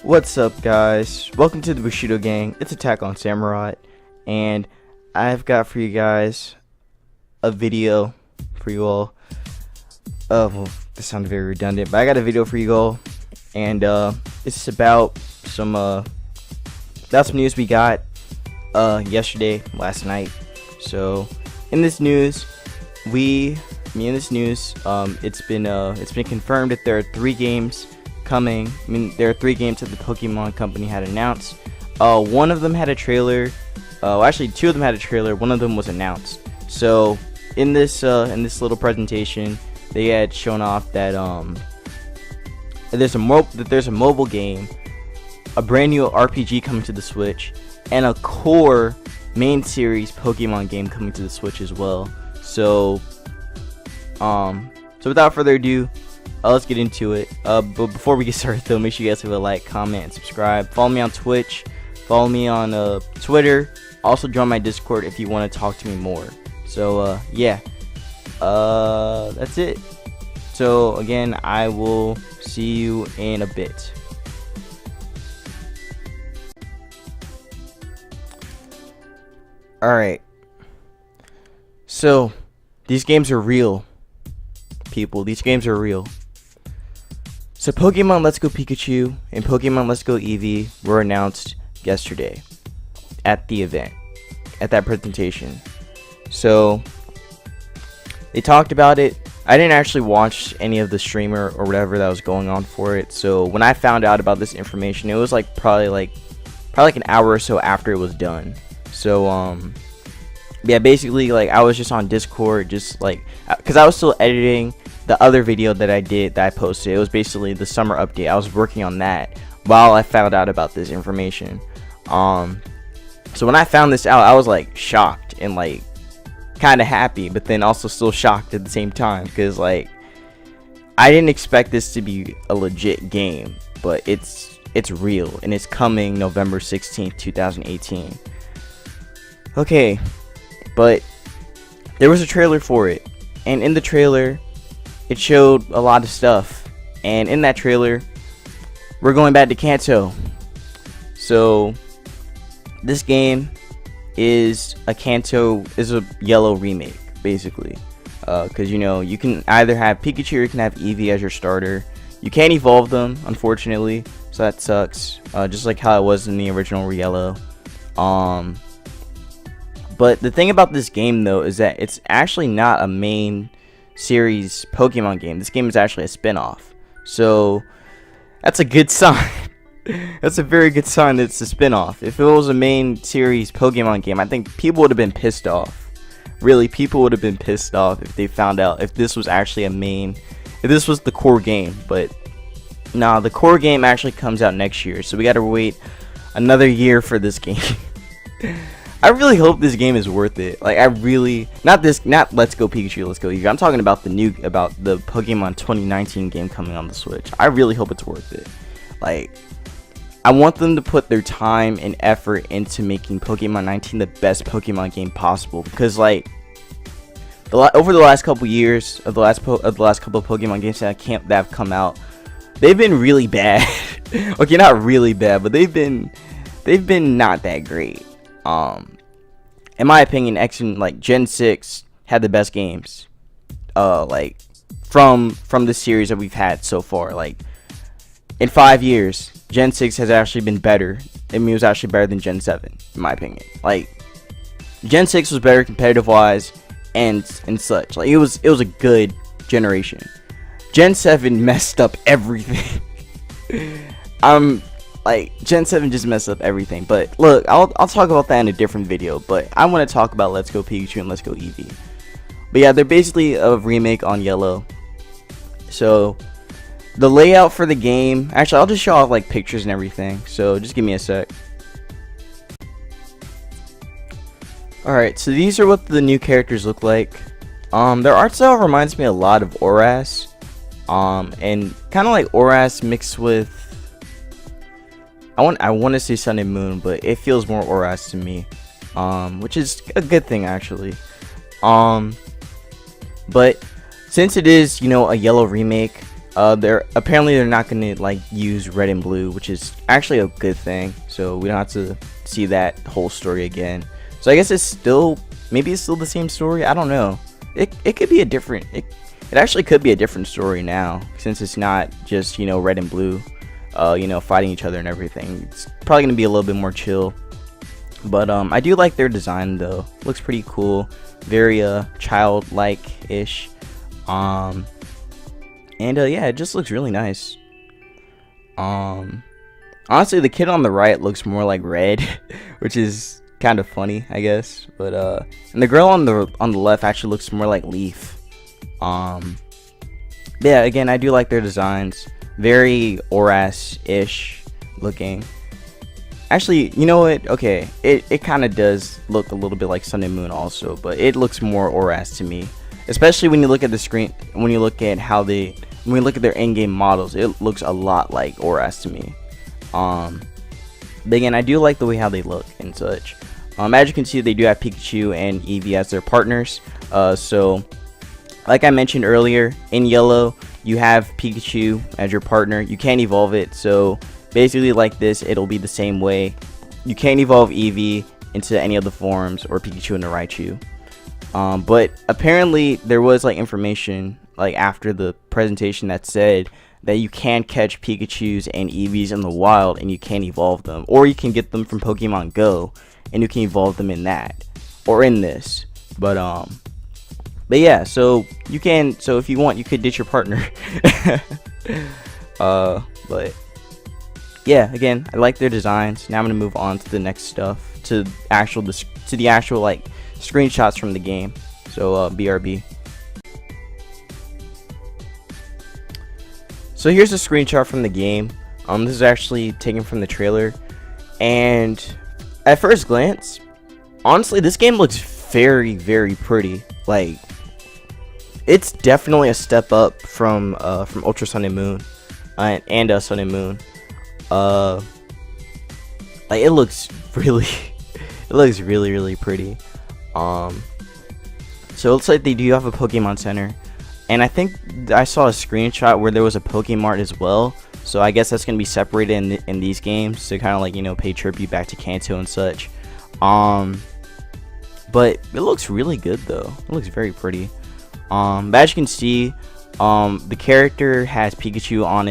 What's up, guys? Welcome to the Bushido Gang. It's AttackonSamurott, and I've got for you guys a video for you all. Well, this sounded very redundant, but I got a video for you all, and it's about some news we got last night. So in this news, it's been confirmed that there are 3 games coming. There are 3 games that the Pokemon company had announced. One of them had a trailer. Actually, 2 of them had a trailer. One of them was announced. So in this little presentation, they had shown off that there's a mobile game, a brand new RPG coming to the Switch, and a core main series Pokemon game coming to the Switch as well. So without further ado, let's get into it. But before we get started though, make sure you guys leave a like, comment, and subscribe. Follow me on Twitch, follow me on Twitter. Also join my Discord if you want to talk to me more. So yeah, that's it. So again, I will see you in a bit. Alright, so these games are real, people. These games are real. So Pokemon Let's Go Pikachu and Pokemon Let's Go Eevee were announced yesterday at the event, at that presentation. So they talked about it. I didn't actually watch any of the streamer or whatever that was going on for it. So when I found out about this information, it was like probably like an hour or so after it was done. So yeah, basically like I was just on Discord, just like because I was still editing the other video that I posted. It was basically the summer update. I was working on that while I found out about this information. So when I found this out, I was like shocked and like kind of happy, but then also still shocked at the same time, because like I didn't expect this to be a legit game, but it's real, and it's coming November 16th, 2018. Okay, but there was a trailer for it, and in the trailer it showed a lot of stuff, and in that trailer we're going back to Kanto. So this game is a Yellow remake, basically, because you can either have Pikachu or you can have Eevee as your starter. You can't evolve them, unfortunately, so that sucks, just like how it was in the original Yellow. But the thing about this game though is that it's actually not a main series Pokemon game. This game is actually a spin-off, so that's a good sign. That's a very good sign that it's a spin-off. If it was a main series Pokemon game, I think people would have been pissed off. Really, people would have been pissed off if they found out if this was actually if this was the core game. But nah, the core game actually comes out next year, so we gotta wait another year for this game. I really hope this game is worth it. Like, not Let's Go Pikachu, Let's Go Eevee. I'm talking about the Pokemon 2019 game coming on the Switch. I really hope it's worth it. Like, I want them to put their time and effort into making Pokemon 19 the best Pokemon game possible, because like over the last couple years of the last couple of Pokemon games that have come out, they've been really bad. Okay, not really bad, but they've been not that great. In my opinion, Gen 6 had the best games, like from the series that we've had so far. Like, in 5 years, Gen 6 has actually been better. I mean, it was actually better than Gen 7, in my opinion. Like, Gen 6 was better competitive wise and such. Like, it was a good generation. Gen 7 messed up everything. Like, Gen 7 just messed up everything. But look, I'll talk about that in a different video. But I want to talk about Let's Go Pikachu and Let's Go Eevee. But yeah, they're basically a remake on Yellow. So the layout for the game, actually, I'll just show off like pictures and everything. So just give me a sec. Alright, so these are what the new characters look like. Their art style reminds me a lot of Oras. And kind of like Oras mixed with, I want to say Sun and Moon, but it feels more Oras to me, which is a good thing actually. But since it is, a Yellow remake, they're not gonna like use red and blue, which is actually a good thing. So we don't have to see that whole story again. So I guess maybe it's still the same story. I don't know. It could be a different. It actually could be a different story now, since it's not just red and blue, fighting each other and everything. It's probably gonna be a little bit more chill. But I do like their design though. Looks pretty cool. Very childlike ish. And yeah, it just looks really nice. Honestly, the kid on the right looks more like Red, which is kind of funny, I guess. But and the girl on the left actually looks more like Leaf. Yeah, again, I do like their designs. Very Oras-ish looking. Actually, you know what? Okay, it kind of does look a little bit like Sun and Moon also, but it looks more Oras to me. Especially when you look at the screen, when you look at their in-game models, it looks a lot like Oras to me. But again, I do like the way how they look and such. As you can see, they do have Pikachu and Eevee as their partners. So, like I mentioned earlier, in yellow, you have Pikachu as your partner. You can't evolve it, so basically like this, it'll be the same way. You can't evolve Eevee into any of the forms or Pikachu into Raichu. But apparently there was like information like after the presentation that said that you can catch Pikachus and Eevees in the wild and you can evolve them, or you can get them from Pokemon Go and you can evolve them in that or in this. But yeah, so if you want, you could ditch your partner. But yeah, again, I like their designs. Now I'm gonna move on to the next stuff, to the actual like screenshots from the game. So BRB. So here's a screenshot from the game. This is actually taken from the trailer, and at first glance, honestly, this game looks very, very pretty. Like, it's definitely a step up from Ultra Sun and Moon, and Sun and Moon. Like, it looks really, really pretty. So it looks like they do have a Pokemon Center, and I think I saw a screenshot where there was a Pokemart as well. So I guess that's gonna be separated in these games to kind of like pay tribute back to Kanto and such. But it looks really good though. It looks very pretty. But as you can see, the character has Pikachu on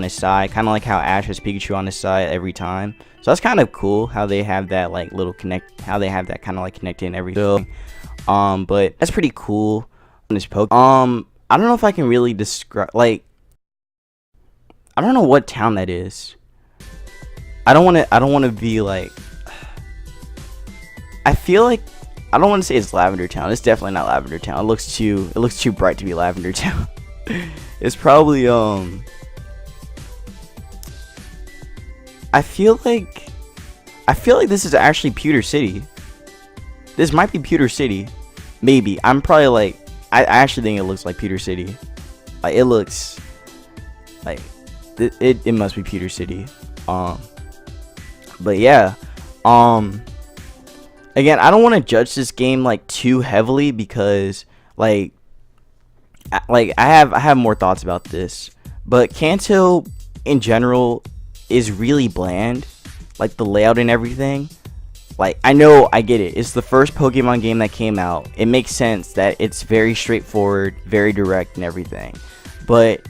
his side, kind of like how Ash has Pikachu on his side every time. So that's kind of cool how they have that like little how they have that kind of like connected and everything. But that's pretty cool on this Pokemon. I don't know if I can really describe, like, I don't know what town that is. I don't want to be like, I feel like, I don't want to say it's Lavender Town. It's definitely not Lavender Town. It looks too bright to be Lavender Town. It's probably I feel like this is actually Pewter City. This might be Pewter City. Maybe. I'm probably like, I actually think it looks like Pewter City. Like, it looks like it must be Pewter City. But yeah. Again, I don't want to judge this game like too heavily because like I have more thoughts about this. But Kanto in general is really bland, like the layout and everything. Like, I know, I get it. It's the first Pokemon game that came out. It makes sense that it's very straightforward, very direct and everything. But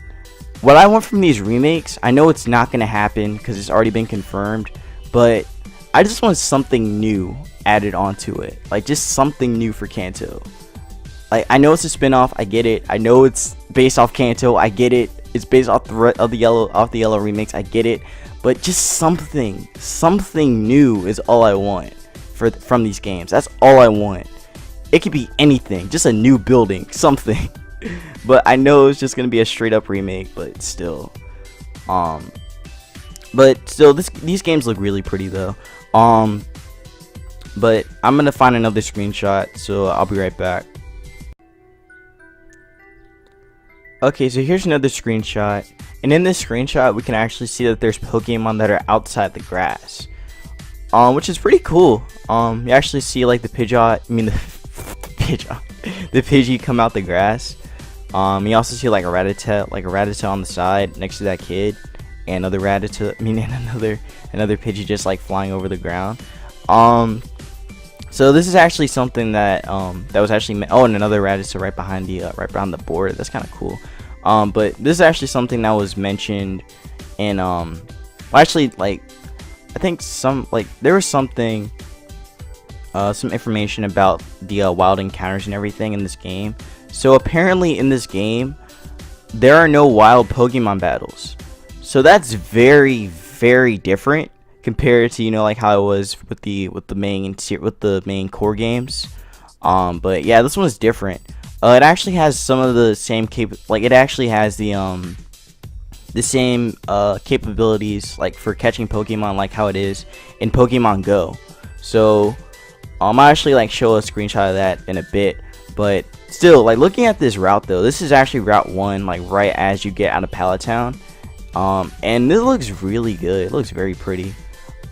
what I want from these remakes, I know it's not going to happen because it's already been confirmed, but I just want something new added onto it. Like, just something new for Kanto. Like, I know it's a spin-off, I get it. I know it's based off Kanto, I get it. It's based off the yellow remakes, I get it. But just something new is all I want from these games. That's all I want. It could be anything, just a new building, something. But I know it's just gonna be a straight up remake. But still, these games look really pretty though. But I'm gonna find another screenshot, so I'll be right back. Okay, so here's another screenshot, and in this screenshot we can actually see that there's Pokemon that are outside the grass, which is pretty cool. You actually see like the Pidgeot, the Pidgey come out the grass, You also see like a Rattata on the side next to that kid, and another Rattata. I mean, and another Pidgey just like flying over the ground. So this is actually something that that was actually and another Rattata right behind the board. That's kind of cool. But this is actually something that was mentioned in well, actually, like, I think there was something some information about the wild encounters and everything in this game. So apparently in this game there are no wild Pokemon battles. So that's very, very different compared to, you know, like how it was with the main core games. But yeah, this one is different. It actually has some of the same it actually has the same capabilities, like for catching Pokemon, like how it is in Pokemon Go. So I'll actually like show a screenshot of that in a bit. But still, like, looking at this route though, this is actually Route 1, like right as you get out of Pallet Town. And this looks really good. It looks very pretty.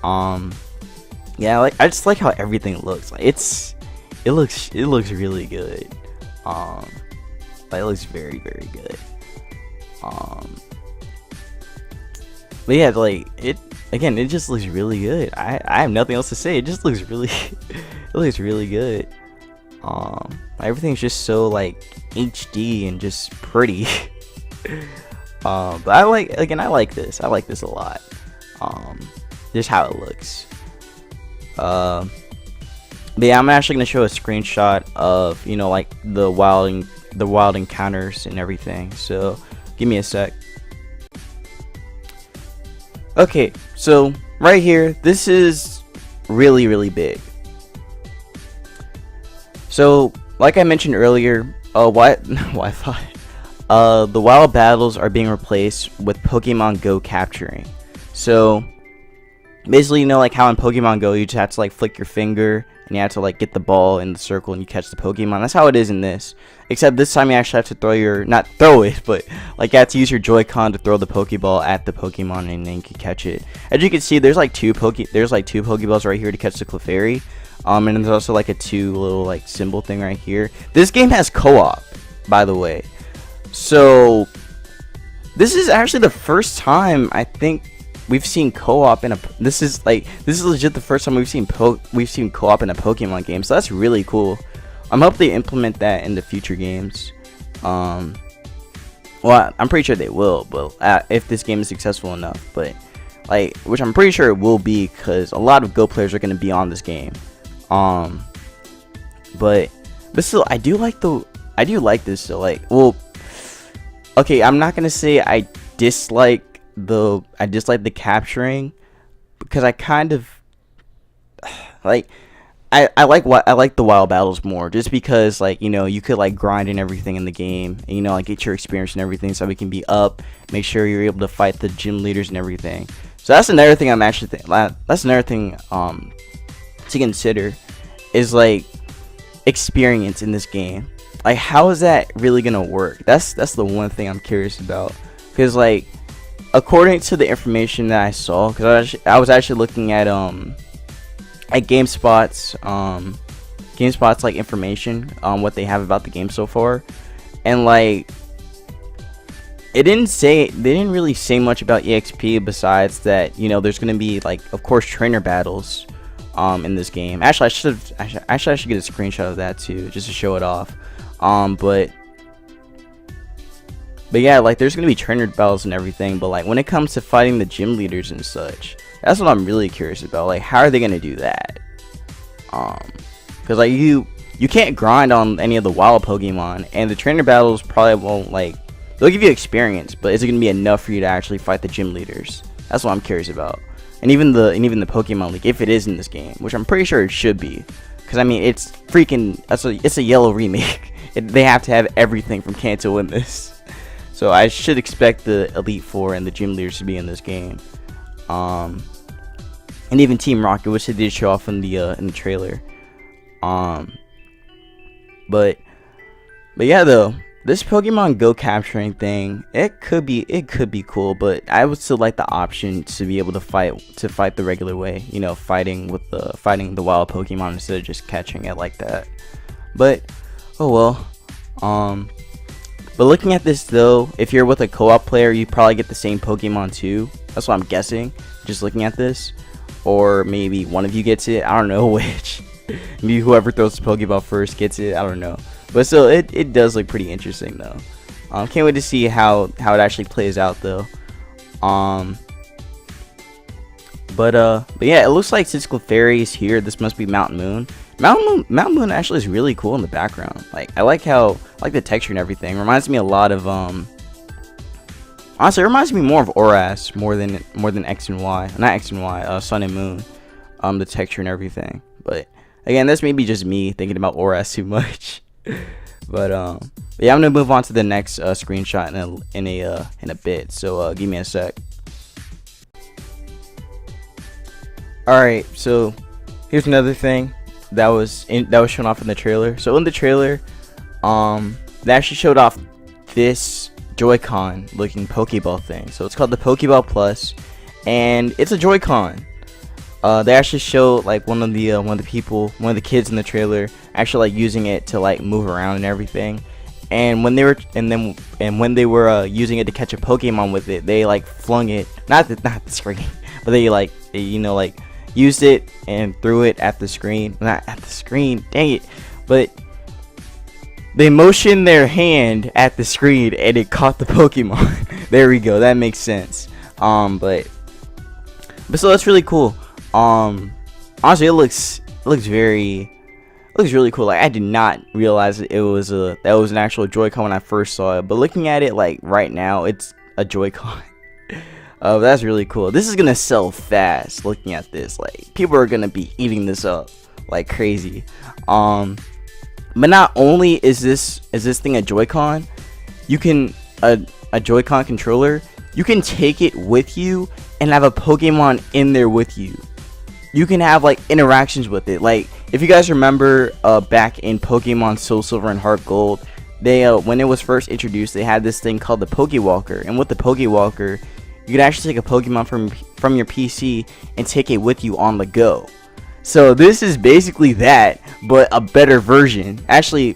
Yeah, like, I just like how everything looks. Like, it looks really good. Like, it looks very, very good. But yeah, like, it just looks really good. I have nothing else to say. It just looks really it looks really good. Everything's just so like HD and just pretty. But I like this a lot. Just how it looks. But yeah, I'm actually gonna show a screenshot of, you know, like the wild encounters and everything. So give me a sec. Okay, so right here, this is really, really big. So like I mentioned earlier, Wi-Fi. The wild battles are being replaced with Pokemon Go capturing. So basically, you know, like how in Pokemon Go you just have to like flick your finger and you have to like get the ball in the circle and you catch the Pokemon. That's how it is in this. Except this time you actually have to not throw it, but like you have to use your Joy-Con to throw the Pokeball at the Pokemon and then you can catch it. As you can see, there's like two Pokeballs right here to catch the Clefairy. And there's also like a two little like symbol thing right here. This game has co-op, by the way. So this is actually the first time I think we've seen co-op in a. This is legit the first time we've seen co-op in a Pokemon game. So that's really cool. I hope they implement that in the future games. Well, I'm pretty sure they will, but if this game is successful enough, but like, which I'm pretty sure it will be, because a lot of Go players are going to be on this game. But still, I do like this. So like, well, okay, I'm not gonna say I dislike the capturing, because I kind of like I like the wild battles more, just because, like, you know, you could like grind and everything in the game, and, you know, like get your experience and everything, so we can be up, make sure you're able to fight the gym leaders and everything. So that's another thing that's another thing to consider, is like experience in this game. Like, how is that really gonna work? That's the one thing I'm curious about, because like, according to the information that I saw, because I was actually looking at GameSpot's like information on what they have about the game so far, and like, they didn't really say much about EXP, besides that, you know, there's gonna be, like, of course, trainer battles in this game. Actually, I should get a screenshot of that too, just to show it off. But yeah, like, there's gonna be trainer battles and everything, but like, when it comes to fighting the gym leaders and such, that's what I'm really curious about. Like, how are they gonna do that? Because like, you can't grind on any of the wild Pokemon, and the trainer battles probably won't, like, they'll give you experience, but is it gonna be enough for you to actually fight the gym leaders? That's what I'm curious about. And even the Pokemon League, if it is in this game, which I'm pretty sure it should be, because I mean, it's a yellow remake. They have to have everything from Kanto in this, so I should expect the Elite Four and the gym leaders to be in this game, and even Team Rocket, which they did show off in the trailer. But yeah, though, this Pokemon Go capturing thing, it could be cool, but I would still like the option to be able to fight the regular way, you know, fighting the wild Pokemon instead of just catching it like that. But oh well. But looking at this though, if you're with a co-op player, you probably get the same Pokemon too. That's what I'm guessing, just looking at this. Or maybe one of you gets it. I don't know which. Maybe whoever throws the Pokeball first gets it. I don't know. But still, it does look pretty interesting though. Can't wait to see how it actually plays out though. But yeah, it looks like since Clefairy is here, this must be Mountain Moon. Mountain Moon actually is really cool in the background. Like I like the texture and everything. Reminds me a lot of honestly, it reminds me more of Oras more than X and Y. Not X and Y, Sun and Moon. The texture and everything. But again, that's maybe just me thinking about Oras too much. But yeah, I'm gonna move on to the next screenshot in a bit. So give me a sec. Alright, so here's another thing that was shown off in the trailer. So in the trailer, they actually showed off this Joy-Con looking Pokeball thing. So it's called the Pokeball Plus, and it's a Joy-Con. They actually show like one of the kids in the trailer actually like using it to like move around and everything. And when they were using it to catch a Pokemon with it, they like flung it not the screen, but they used it and threw it at the screen. Not at the screen, dang it. But they motioned their hand at the screen and it caught the Pokemon. There we go, that makes sense. But so that's really cool. Honestly, it looks really cool. Like I did not realize that was an actual Joy-Con when I first saw it. But looking at it like right now, it's a Joy-Con. That's really cool. This is gonna sell fast. Looking at this, like people are gonna be eating this up like crazy. But not only is this thing a Joy-Con, you can a Joy-Con controller. You can take it with you and have a Pokemon in there with you. You can have like interactions with it. Like if you guys remember back in Pokemon Soul Silver and Heart Gold, they when it was first introduced, they had this thing called the Pokewalker, and with the Pokewalker, you could actually take a Pokemon from your PC and take it with you on the go. So this is basically that, but a better version. Actually,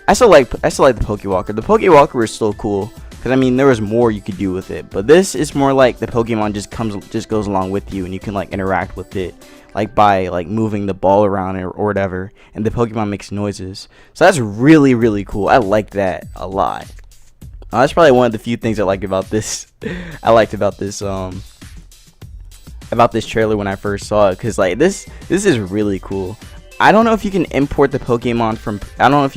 I still like the Pokewalker. The Pokewalker is still cool because I mean there was more you could do with it, but this is more like the Pokemon just goes along with you, and you can like interact with it like by like moving the ball around or whatever, and the Pokemon makes noises. So that's really cool. I like that a lot. That's probably one of the few things I liked about this. About this trailer when I first saw it, because like this is really cool. I don't know if you can import the Pokemon from Pokemon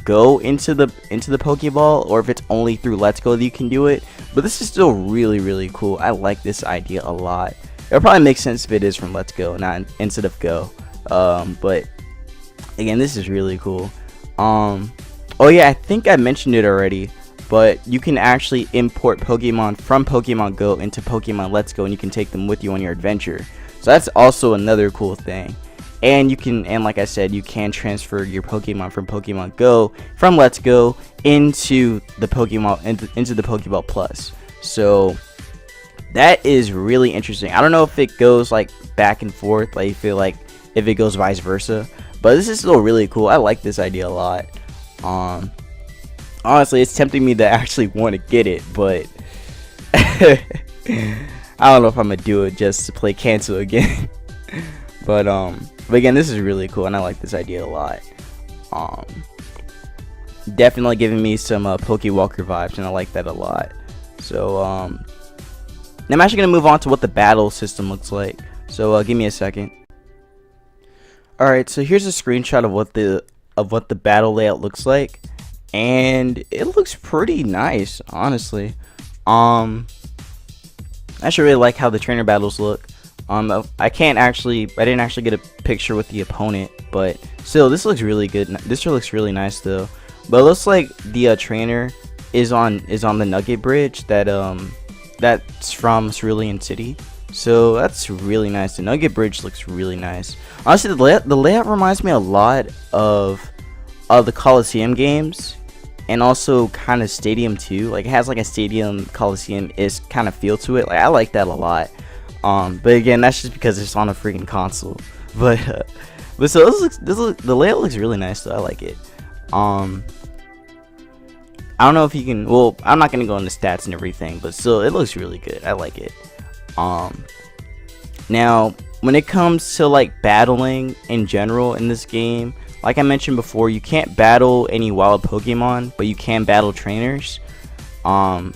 Go into the Pokeball, or if it's only through Let's Go that you can do it. But this is still really cool. I like this idea a lot. It'll probably make sense if it is from Let's Go, not instead of Go. But again, this is really cool. Oh yeah, I think I mentioned it already, but you can actually import Pokemon from Pokemon Go into Pokemon Let's Go, and you can take them with you on your adventure. So that's also another cool thing. And like I said, you can transfer your Pokemon from Pokemon Go from Let's Go into the Pokeball Plus. So that is really interesting. I don't know if it goes like back and forth, like you feel like if it goes vice versa, but this is still really cool. I like this idea a lot. Honestly, it's tempting me to actually want to get it, but I don't know if I'm gonna do it just to play cancel again. But again, this is really cool, and I like this idea a lot. Definitely giving me some Pokewalker vibes, and I like that a lot. So I'm actually gonna move on to what the battle system looks like. So give me a second. All right, so here's a screenshot of what the battle layout looks like, and it looks pretty nice, honestly. I actually really like how the trainer battles look. I didn't actually get a picture with the opponent, but still, this looks really good. This looks really nice though. But it looks like the trainer is on the Nugget Bridge that's from Cerulean City. So that's really nice. The Nugget Bridge looks really nice. Honestly, the layout reminds me a lot of the Coliseum games, and also kind of Stadium 2. Like it has like a Stadium Coliseum-ish kind of feel to it. Like I like that a lot. But again, that's just because it's on a freaking console. But so the layout looks really nice though. I like it. I don't know if you can, well, I'm not gonna go into stats and everything, but still, it looks really good. I like it. Now when it comes to like battling in general in this game, like I mentioned before, you can't battle any wild Pokemon, but you can battle trainers. Again,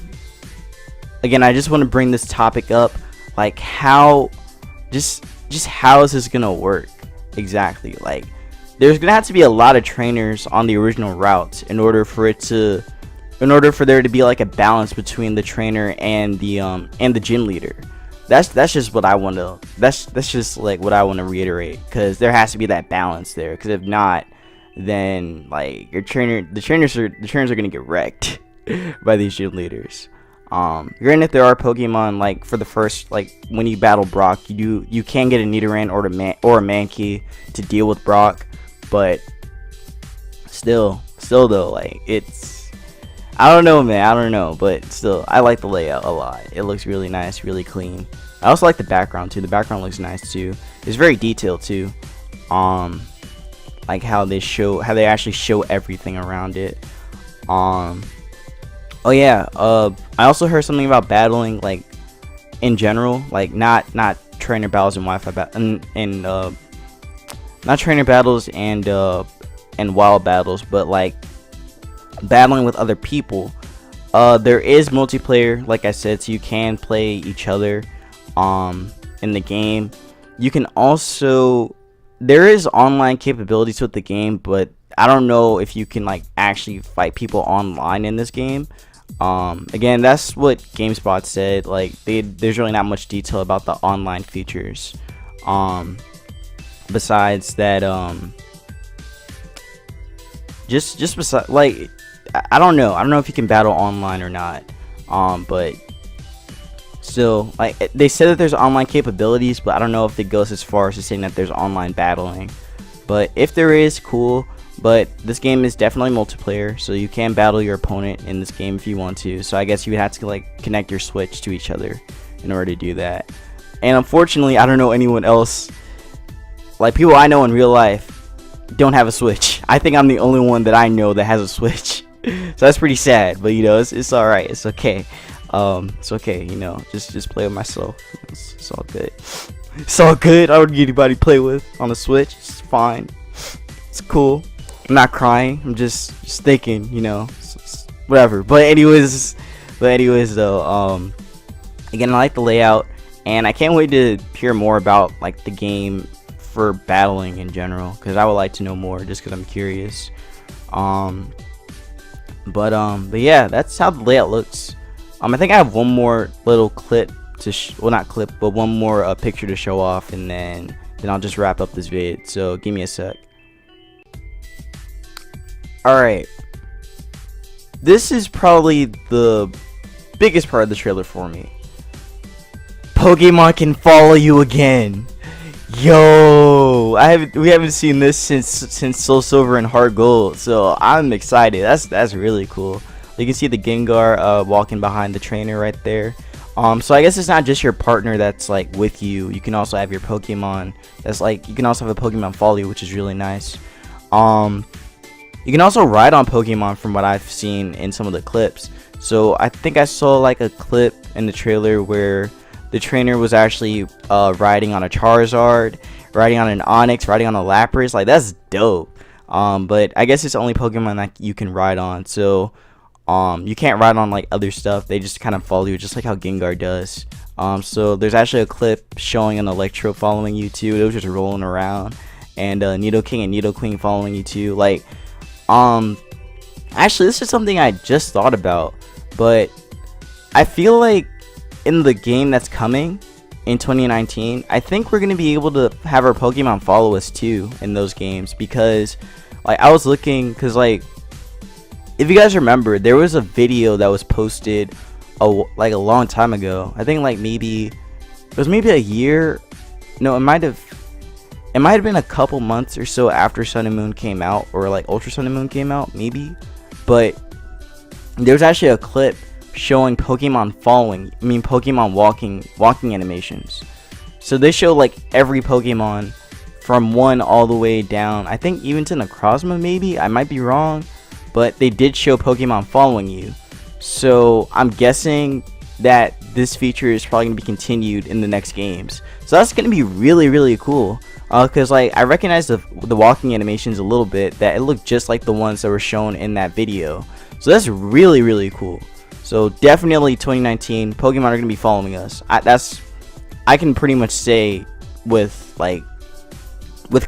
I just want to bring this topic up, like how just how is this gonna work exactly? Like, there's gonna have to be a lot of trainers on the original routes in order for there to be like a balance between the trainer and the gym leader. That's just what I want to that's just like what I want to reiterate, because there has to be that balance there, because if not, then like the trainers are gonna get wrecked by these gym leaders. Granted, there are Pokemon, like for the first, like when you battle Brock, you can get a Nidoran or a Mankey to deal with Brock, but still though, like it's, I don't know, man. I don't know, but still, I like the layout a lot. It looks really nice, really clean. I also like the background too. The background looks nice too. It's very detailed too. Like how they actually show everything around it. Oh yeah. I also heard something about battling, like in general, like not trainer battles and not trainer battles and wild battles, but like battling with other people. There is multiplayer, like I said, so you can play each other in the game. You can also, there is online capabilities with the game, but I don't know if you can like actually fight people online in this game. Again, that's what GameSpot said. Like there's really not much detail about the online features. Besides that, just besides, like, I don't know if you can battle online or not, but still, like, they said that there's online capabilities, but I don't know if it goes as far as saying that there's online battling. But if there is, cool. But this game is definitely multiplayer, so you can battle your opponent in this game if you want to. So I guess you would have to like connect your Switch to each other in order to do that. And unfortunately, I don't know anyone else, like people I know in real life, don't have a Switch. I think I'm the only one that I know that has a Switch. So that's pretty sad, but you know, it's all right. It's okay. It's okay. You know, just play with myself. It's all good. It's all good. I don't need anybody to play with on the Switch. It's fine. It's cool. I'm not crying. I'm just thinking. You know, whatever. But anyways though. Again, I like the layout, and I can't wait to hear more about like the game for battling in general, because I would like to know more, just because I'm curious. But yeah, that's how the layout looks. I think I have one more little clip to not clip, but one more picture to show off, and then I'll just wrap up this vid. So give me a sec. Alright, this is probably the biggest part of the trailer for me. Pokemon can follow you again. Yo, we haven't seen this since Soul Silver and Heart Gold, so I'm excited. That's really cool. You can see the Gengar walking behind the trainer right there. So I guess it's not just your partner that's like with you. You can also have your Pokemon that's like, you can also have a Pokemon follow you, which is really nice. You can also ride on Pokemon from what I've seen in some of the clips. So I think I saw like a clip in the trailer where the trainer was actually riding on a Charizard, riding on an Onix, riding on a Lapras. Like, that's dope. But I guess it's only Pokemon that you can ride on. So you can't ride on like other stuff. They just kind of follow you, just like how Gengar does. So there's actually a clip showing an Electro following you too. It was just rolling around, and Nidoking and Nidoqueen following you too. Like, actually, this is something I just thought about, but I feel like in the game that's coming in 2019, I think we're going to be able to have our Pokemon follow us too in those games, because like I was looking, because like if you guys remember, there was a video that was posted like a long time ago. I think like maybe it was maybe a year, no, it might have been a couple months or so after Sun and Moon came out, or like Ultra Sun and Moon came out maybe, but there was actually a clip showing Pokemon walking animations. So they show like every Pokemon from 1 all the way down, I think even to Necrozma maybe, I might be wrong, but they did show Pokemon following you. So I'm guessing that this feature is probably going to be continued in the next games. So that's going to be really, really cool. Because like I recognize the walking animations a little bit, that it looked just like the ones that were shown in that video. So that's really, really cool. So definitely 2019, Pokemon are going to be following us. I can pretty much say with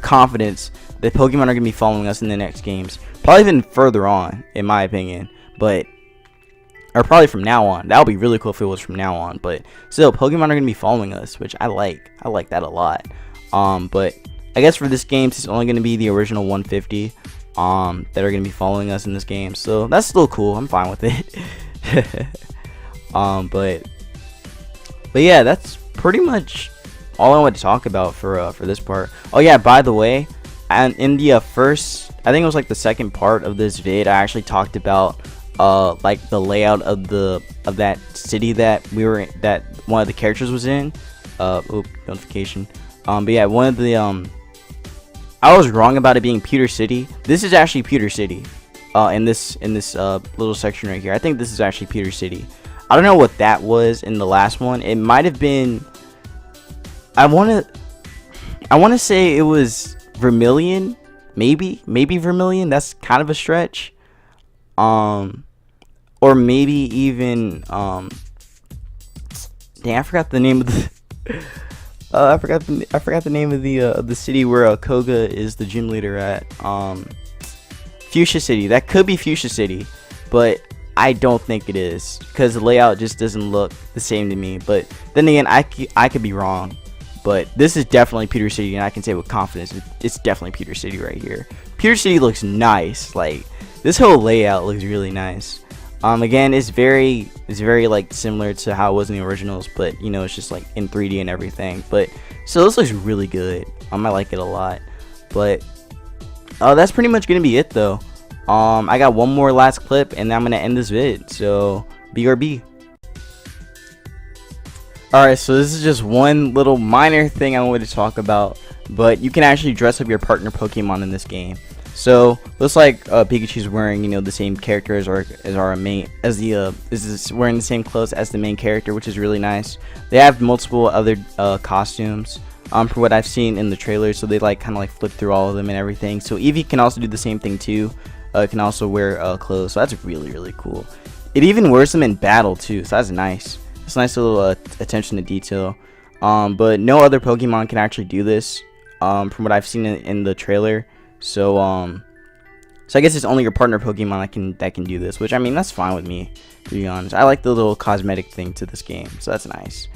confidence that Pokemon are going to be following us in the next games. Probably even further on, in my opinion. Or probably from now on. That would be really cool if it was from now on. But still, Pokemon are going to be following us, which I like. I like that a lot. But I guess for this game, it's only going to be the original 150 that are going to be following us in this game. So that's still cool. I'm fine with it. But yeah, that's pretty much all I want to talk about for this part. Oh yeah, by the way, and in the first, I think it was like the second part of this vid, I actually talked about like the layout of that city that that one of the characters was in. Notification. But yeah, one of the I was wrong about it being Pewter City. This is actually Pewter City. In this little section right here, I think this is actually Pewter City. I don't know what that was in the last one. It might have been. I want to say it was Vermilion, maybe Vermilion. That's kind of a stretch. Or maybe even dang, I forgot the name of the I forgot the name of the city where Koga is the gym leader at. Fuchsia City. That could be Fuchsia City, but I don't think it is, because the layout just doesn't look the same to me. But then again, I could be wrong. But this is definitely Pewter City, and I can say with confidence it's definitely Pewter City right here. Pewter City looks nice. Like, this whole layout looks really nice. Again, it's very like similar to how it was in the originals, but you know, it's just like in 3D and everything. But so this looks really good. I like it a lot. But that's pretty much gonna be it though. I got one more last clip and then I'm gonna end this vid. So BRB. Alright, so this is just one little minor thing I wanted to talk about, but you can actually dress up your partner Pokemon in this game. So looks like Pikachu's wearing, you know, the same character as our main, is wearing the same clothes as the main character, which is really nice. They have multiple other costumes from what I've seen in the trailer, so they like kind of like flip through all of them and everything. So Eevee can also do the same thing too. Can also wear clothes, so that's really, really cool. It even wears them in battle too, so that's nice. It's a nice little attention to detail. But no other Pokemon can actually do this from what I've seen in the trailer. So I guess it's only your partner Pokemon that can do this, which I mean, that's fine with me, to be honest. I like the little cosmetic thing to this game, so that's nice.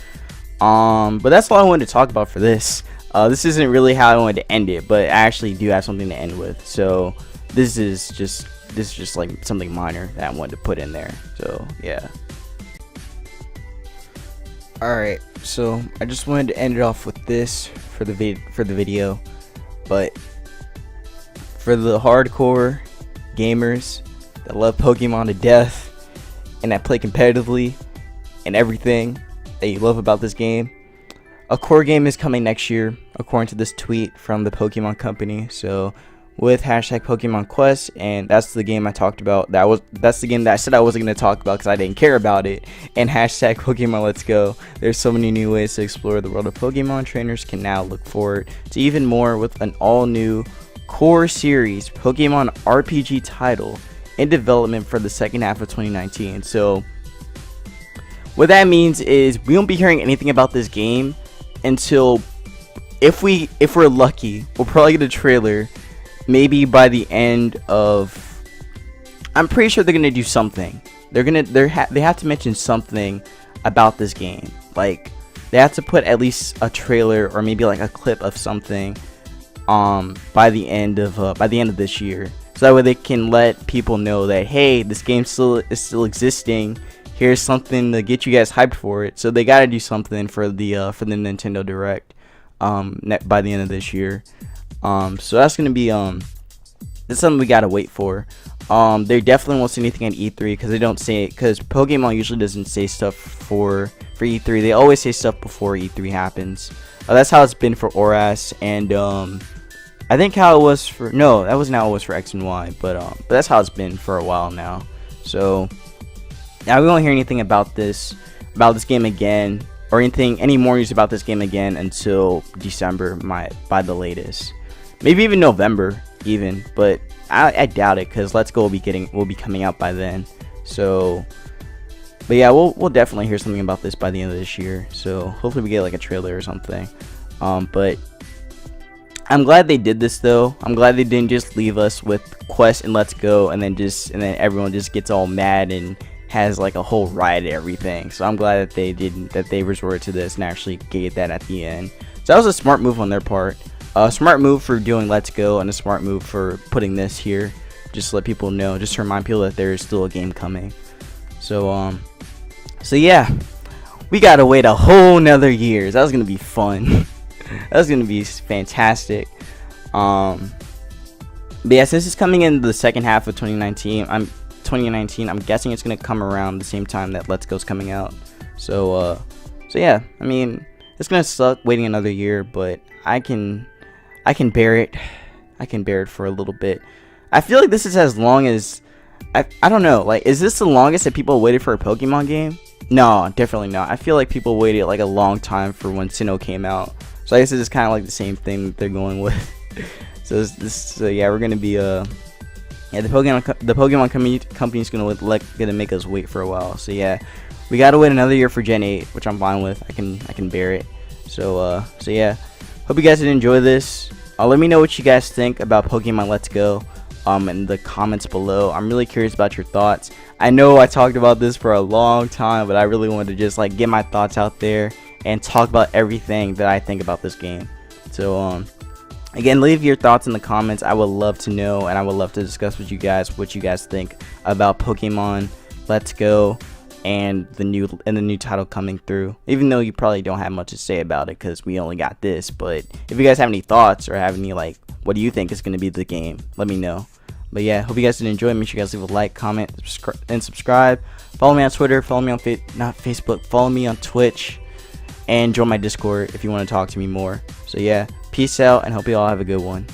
But that's all I wanted to talk about for this. This isn't really how I wanted to end it, but I actually do have something to end with. So this is just like something minor that I wanted to put in there. So yeah. Alright, so I just wanted to end it off with this for the video, but for the hardcore gamers that love Pokemon to death and that play competitively and everything that you love about this game, a core game is coming next year, according to this tweet from the Pokemon company. So with hashtag Pokemon Quest, and that's the game I talked about. That's the game that I said I wasn't going to talk about because I didn't care about it. And hashtag Pokemon Let's Go. There's so many new ways to explore the world of Pokemon. Trainers can now look forward to even more with an all-new core series Pokemon RPG title in development for the second half of 2019. So what that means is we won't be hearing anything about this game until, if we're lucky, we'll probably get a trailer maybe by the end of, I'm pretty sure they're gonna do something. They have to mention something about this game. Like, they have to put at least a trailer or maybe like a clip of something by the end of this year, so that way they can let people know that, hey, this game is still existing. Here's something to get you guys hyped for it. So they gotta do something for the Nintendo Direct by the end of this year. So that's gonna be that's something we gotta wait for. They definitely won't say anything at E3 because they don't say it, because Pokemon usually doesn't say stuff for E3. They always say stuff before E3 happens. That's how it's been for ORAS and I think how it was for, no, that wasn't how it was for X and Y, but that's how it's been for a while now. So now we won't hear anything about this game again, or any more news about this game again until December, by the latest. Maybe even November, even, but I doubt it, because Let's Go will be coming out by then. So, but yeah, we'll definitely hear something about this by the end of this year. So hopefully we get like a trailer or something. But I'm glad they did this though. I'm glad they didn't just leave us with Quest and Let's Go, and then everyone just gets all mad and has like a whole riot and everything. So I'm glad that they resorted to this and actually gave that at the end. So that was a smart move on their part. A smart move for doing Let's Go, and a smart move for putting this here, just to let people know, just to remind people that there is still a game coming. So yeah, we gotta wait a whole nother year. That was gonna be fun. That was gonna be fantastic. But yeah, since it's coming in the second half of 2019, I'm guessing it's gonna come around the same time that Let's Go's coming out. So yeah, I mean, it's gonna suck waiting another year, but I can bear it. I can bear it for a little bit. I feel like this is as long as I don't know. Like, is this the longest that people waited for a Pokemon game? No, definitely not. I feel like people waited like a long time for when Sinnoh came out. So I guess it's kind of like the same thing that they're going with. So yeah, we're gonna be yeah, the Pokemon company is gonna make us wait for a while. So yeah, we gotta wait another year for Gen 8, which I'm fine with. I can bear it. So yeah, hope you guys did enjoy this. Let me know what you guys think about Pokemon Let's Go in the comments below. I'm really curious about your thoughts. I know I talked about this for a long time, but I really wanted to just like get my thoughts out there and talk about everything that I think about this game. So again, leave your thoughts in the comments. I would love to know, and I would love to discuss with you guys what you guys think about Pokemon Let's Go and the new title coming through. Even though you probably don't have much to say about it because we only got this, but if you guys have any thoughts or have any like, what do you think is going to be the game, let me know. But yeah, hope you guys did enjoy. Make sure you guys leave a like, comment, and subscribe. Follow me on Twitter. Follow me on not Facebook. Follow me on Twitch. And join my Discord if you want to talk to me more. So yeah, peace out, and hope you all have a good one.